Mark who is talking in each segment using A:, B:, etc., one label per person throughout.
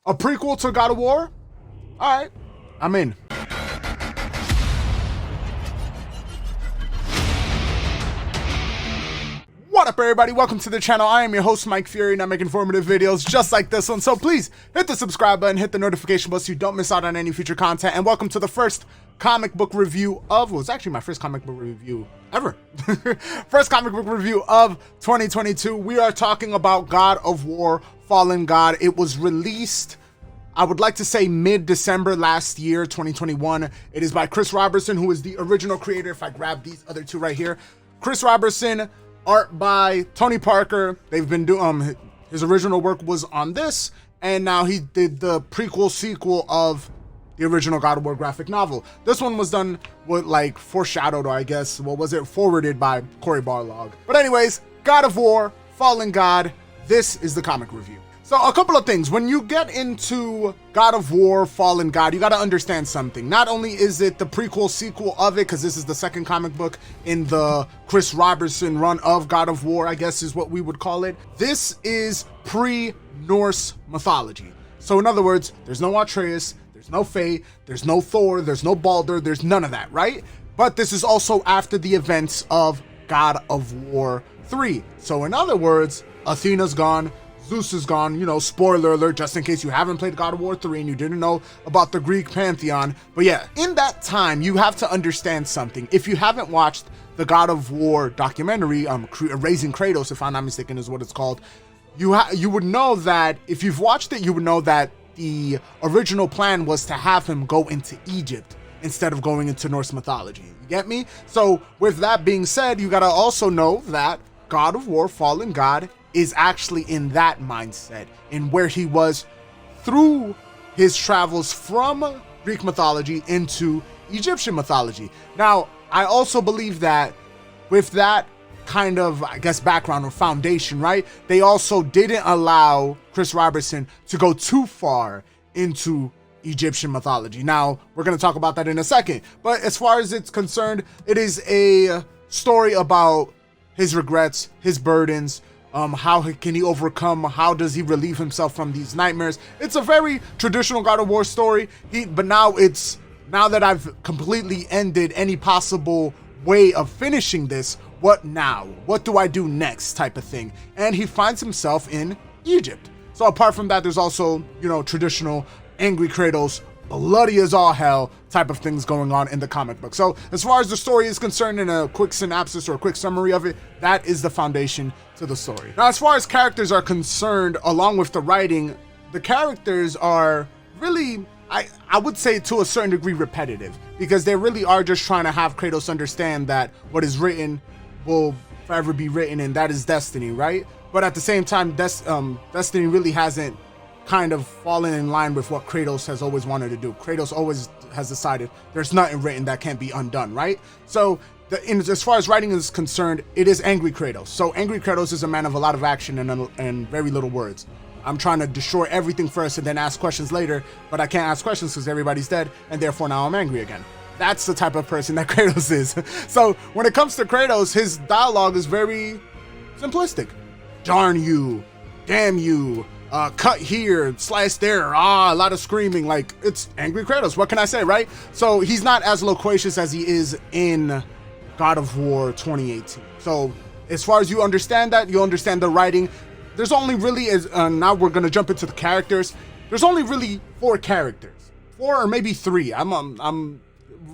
A: A prequel to God of War? All right, I'm in. What up, everybody? Welcome to the channel. I am your host, MICFURY, and I make informative videos just like this one. So please hit the subscribe button, hit the notification bell so you don't miss out on any future content. And welcome to the first comic book review of, well, it's actually my first comic book review ever. First comic book review of 2022. We are talking about God of War, Fallen God. It was released, I would like to say, mid-December last year, 2021. It is by Chris Roberson, who is the original creator. If I grab these other two right here, Chris Roberson, art by Tony Parker. They've been doing, his original work was on this, and now he did the prequel sequel of the original God of War graphic novel. This one was done with, like, foreshadowed, or I guess, what was it, forwarded by Cory Barlog. But anyways, God of War, Fallen God, this is the comic review. So a couple of things. When you get into God of War, Fallen God, you got to understand something. Not only is it the prequel sequel of it, because this is the second comic book in the Chris Roberson run of God of War, I guess is what we would call it. This is pre-Norse mythology. So in other words, there's no Atreus, there's no Faye, there's no Thor, there's no Balder, there's none of that, right? But this is also after the events of God of War 3. So in other words, Athena's gone, Zeus is gone, you know, spoiler alert, just in case you haven't played God of War 3 and you didn't know about the Greek pantheon. But yeah, in that time, you have to understand something. If you haven't watched the God of War documentary, Raising Kratos, if I'm not mistaken is what it's called, you would know that, if you've watched it, you would know that the original plan was to have him go into Egypt instead of going into Norse mythology. You get me? So with that being said, you gotta also know that God of War, Fallen God, is actually in that mindset, in where he was through his travels from Greek mythology into Egyptian mythology. Now, I also believe that with that kind of, I guess, background or foundation, right, they also didn't allow Chris Roberson to go too far into Egyptian mythology. Now, we're going to talk about that in a second, but as far as it's concerned, it is a story about his regrets, his burdens, how can he overcome, how does he relieve himself from these nightmares. It's a very traditional God of War story, but now that I've completely ended any possible way of finishing this, what now? What do I do next type of thing? And he finds himself in Egypt. So apart from that, there's also, you know, traditional angry Kratos, bloody as all hell type of things going on in the comic book. So as far as the story is concerned, in a quick synopsis or a quick summary of it, that is the foundation to the story. Now, as far as characters are concerned, along with the writing, the characters are really, I would say, to a certain degree, repetitive, because they really are just trying to have Kratos understand that what is written will forever be written, and that is destiny, right? But at the same time, destiny really hasn't kind of fallen in line with what Kratos has always wanted to do. Kratos always has decided there's nothing written that can't be undone, right? So as far as writing is concerned, it is angry Kratos. So angry Kratos is a man of a lot of action and very little words. I'm trying to destroy everything first and then ask questions later, but I can't ask questions because everybody's dead, and therefore now I'm angry again. That's the type of person that Kratos is. So when it comes to Kratos, his dialogue is very simplistic. Darn you, damn you, cut here, slice there, a lot of screaming. Like, it's angry Kratos. What can I say, right? So he's not as loquacious as he is in God of War 2018. So as far as you understand that, you understand the writing. There's only really, now we're going to jump into the characters. There's only really 4 characters. 4 or maybe 3. I'm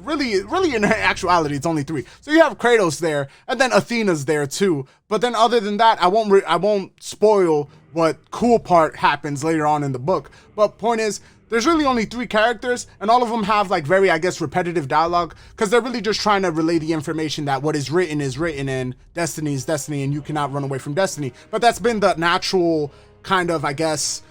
A: really in actuality, it's only 3. So you have Kratos there, and then Athena's there too. But then other than that, I won't spoil what cool part happens later on in the book. But point is, there's really only 3 characters, and all of them have, like, very, I guess, repetitive dialogue, because they're really just trying to relay the information that what is written, and destiny is destiny, and you cannot run away from destiny. But that's been the natural kind of, I guess,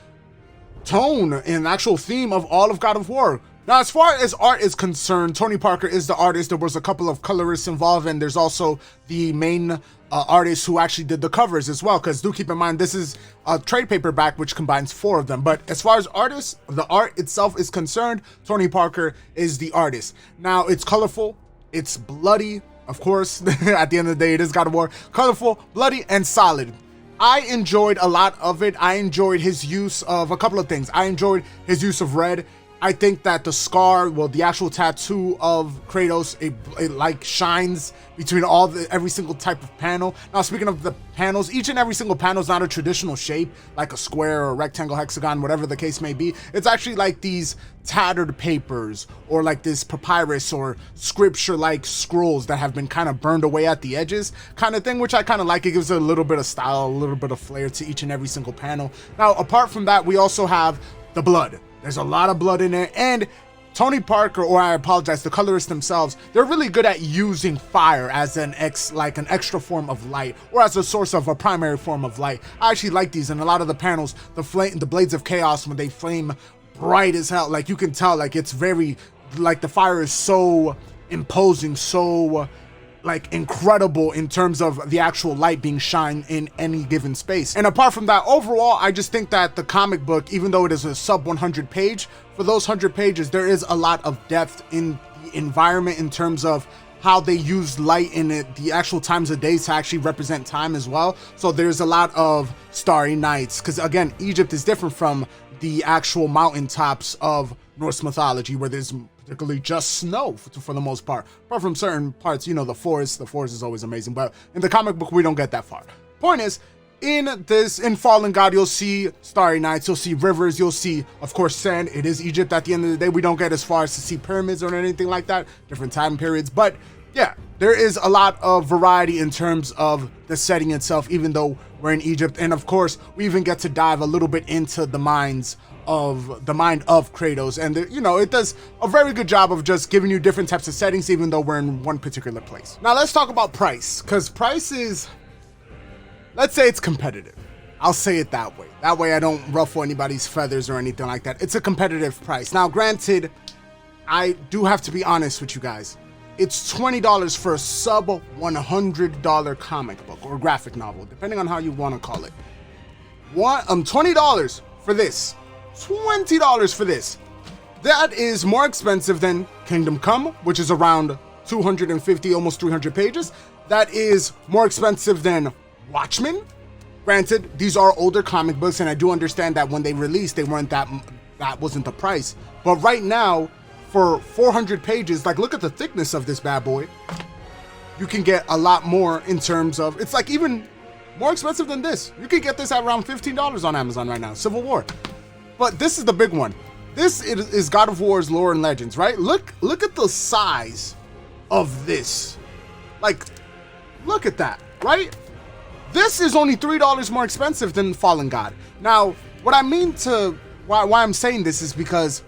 A: tone and actual theme of all of God of War. Now, as far as art is concerned, Tony Parker is the artist. There was a couple of colorists involved, and there's also the main artist who actually did the covers as well, because do keep in mind, this is a trade paperback which combines 4 of them. But as far as artists, the art itself is concerned, Tony Parker is the artist. Now, it's colorful, it's bloody, of course. At the end of the day, it is God of War. Colorful, bloody, and solid. I enjoyed a lot of it. I enjoyed his use of a couple of things. I enjoyed his use of red. I think that the scar, well, the actual tattoo of Kratos, it like shines between every single type of panel. Now, speaking of the panels, each and every single panel is not a traditional shape, like a square or a rectangle, hexagon, whatever the case may be. It's actually like these tattered papers or like this papyrus or scripture-like scrolls that have been kind of burned away at the edges kind of thing, which I kind of like. It gives it a little bit of style, a little bit of flair to each and every single panel. Now, apart from that, we also have the blood. There's a lot of blood in there, and Tony Parker, or I apologize, the colorists themselves, they're really good at using fire as an extra form of light, or as a source of a primary form of light. I actually like these. In a lot of the panels, the blades of chaos, when they flame bright as hell, like you can tell, like it's very, like the fire is so imposing, so like incredible in terms of the actual light being shined in any given space. And apart from that, overall, I just think that the comic book, even though it is a sub 100 page, for those 100 pages, there is a lot of depth in the environment in terms of how they use light in it, the actual times of day to actually represent time as well. So there's a lot of starry nights, because again, Egypt is different from the actual mountaintops of Norse mythology, where there's particularly just snow for the most part. Apart from certain parts, you know, the forest is always amazing, but in the comic book, we don't get that far. Point is, in Fallen God, you'll see starry nights, you'll see rivers, you'll see, of course, sand. It is Egypt at the end of the day. We don't get as far as to see pyramids or anything like that, different time periods, but yeah, there is a lot of variety in terms of the setting itself, even though we're in Egypt. And of course, we even get to dive a little bit into the mind of Kratos, and you know, it does a very good job of just giving you different types of settings, even though we're in one particular place. Now let's talk about price, because price is, let's say it's competitive. I'll say it that way. That way I don't ruffle anybody's feathers or anything like that. It's a competitive price. Now granted, I do have to be honest with you guys. It's $20 for a sub $100 comic book or graphic novel, depending on how you want to call it. $20 for this. $20 for this. That is more expensive than Kingdom Come, which is around 250, almost 300 pages. That is more expensive than Watchmen. Granted, these are older comic books, and I do understand that when they released, they weren't that wasn't the price. But right now, for 400 pages, like look at the thickness of this bad boy, you can get a lot more in terms of, it's like even more expensive than this. You can get this at around $15 on Amazon right now, Civil War. But this is the big one. This is God of War's lore and legends, right? Look at the size of this. Like, look at that, right? This is only $3 more expensive than Fallen God. Now, what I mean to, why I'm saying this is because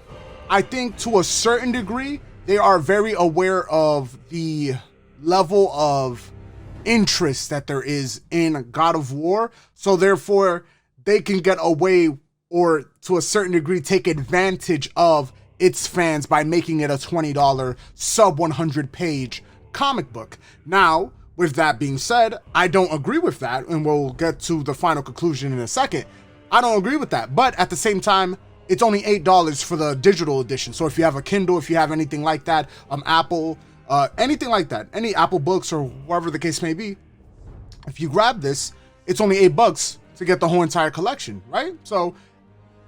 A: I think to a certain degree, they are very aware of the level of interest that there is in God of War. So therefore, they can get away, or to a certain degree, take advantage of its fans by making it a $20 sub 100 page comic book. Now, with that being said, I don't agree with that, and we'll get to the final conclusion in a second. I don't agree with that, but at the same time, it's only $8 for the digital edition. So if you have a Kindle, if you have anything like that, Apple, anything like that, any Apple books or whatever the case may be, if you grab this, it's only $8 to get the whole entire collection, right? So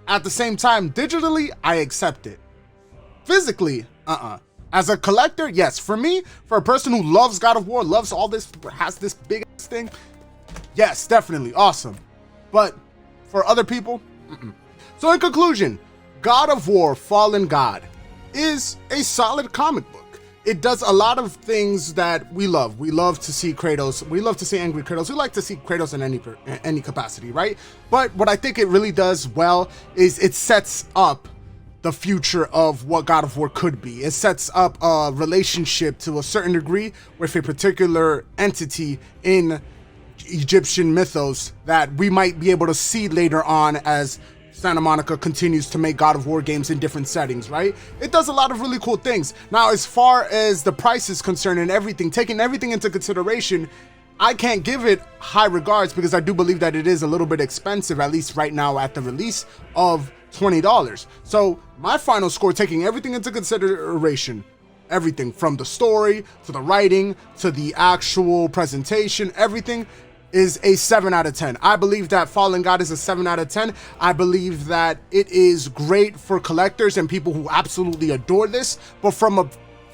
A: at the same time, digitally, I accept it. Physically, As a collector, yes. For me, for a person who loves God of War, loves all this, has this big ass thing, yes, definitely, awesome. But for other people, So in conclusion, God of War Fallen God is a solid comic book. It does a lot of things that we love. We love to see Kratos. We love to see angry Kratos. We like to see Kratos in any capacity, right? But what I think it really does well is it sets up the future of what God of War could be. It sets up a relationship to a certain degree with a particular entity in Egyptian mythos that we might be able to see later on as Santa Monica continues to make God of War games in different settings, right? It does a lot of really cool things. Now, as far as the price is concerned and everything, taking everything into consideration, I can't give it high regards because I do believe that it is a little bit expensive, at least right now at the release of $20. So my final score, taking everything into consideration, everything from the story to the writing to the actual presentation, everything is a 7 out of 10. I believe that Fallen God is a 7 out of 10. I believe that it is great for collectors and people who absolutely adore this, but from a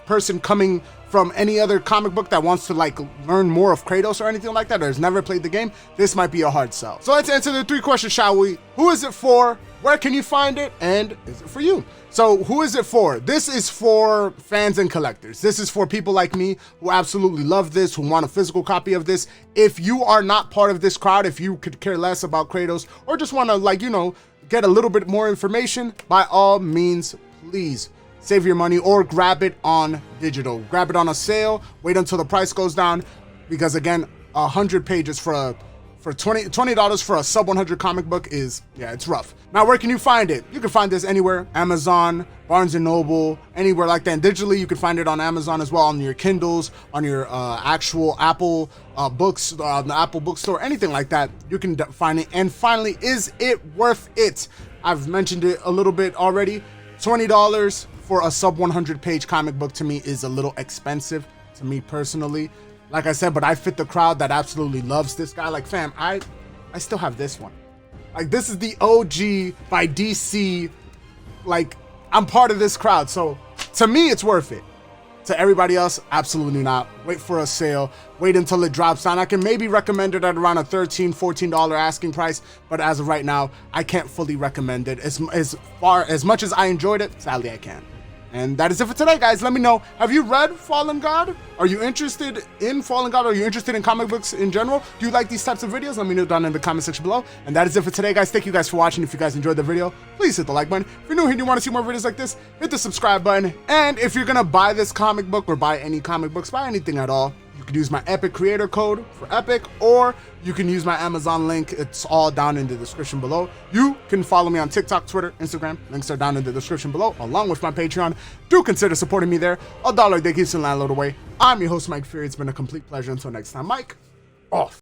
A: person coming from any other comic book that wants to like learn more of Kratos or anything like that, or has never played the game, this might be a hard sell. So let's answer the 3 questions, shall we? Who is it for? Where can you find it? And is it for you? So who is it for? This is for fans and collectors. This is for people like me who absolutely love this, who want a physical copy of this. If you are not part of this crowd, if you could care less about Kratos or just want to, like, you know, get a little bit more information, by all means, please save your money or grab it on digital. Grab it on a sale, wait until the price goes down, because again, 100 pages for $20 for a sub 100 comic book is, yeah, it's rough. Now, where can you find it? You can find this anywhere: Amazon, Barnes & Noble, anywhere like that. And digitally, you can find it on Amazon as well, on your Kindles, on your actual Apple books, the Apple bookstore, anything like that. You can find it. And finally, is it worth it? I've mentioned it a little bit already. $20 for a sub 100 page comic book to me is a little expensive to me personally. Like I said, but I fit the crowd that absolutely loves this guy. Like, fam, I still have this one. Like, this is the OG by DC. Like, I'm part of this crowd. So to me, it's worth it. To everybody else, absolutely not. Wait for a sale. Wait until it drops down. I can maybe recommend it at around a $13, $14 asking price. But as of right now, I can't fully recommend it. As much as I enjoyed it, sadly, I can't. And that is it for today, guys. Let me know, have you read Fallen God? Are you interested in Fallen God? Are you interested in comic books in general? Do you like these types of videos? Let me know down in the comment section below. And that is it for today, guys. Thank you guys for watching. If you guys enjoyed the video, please hit the like button. If you're new here and you want to see more videos like this, hit the subscribe button. And if you're gonna buy this comic book or buy any comic books, buy anything at all, you can use my Epic creator code for Epic, or you can use my Amazon link. It's all down in the description below. You can follow me on TikTok, Twitter, Instagram. Links are down in the description below, along with my Patreon. Do consider supporting me there. $1 a day keeps the landlord away. I'm your host, Mike Fury. It's been a complete pleasure. Until next time, Mike, off.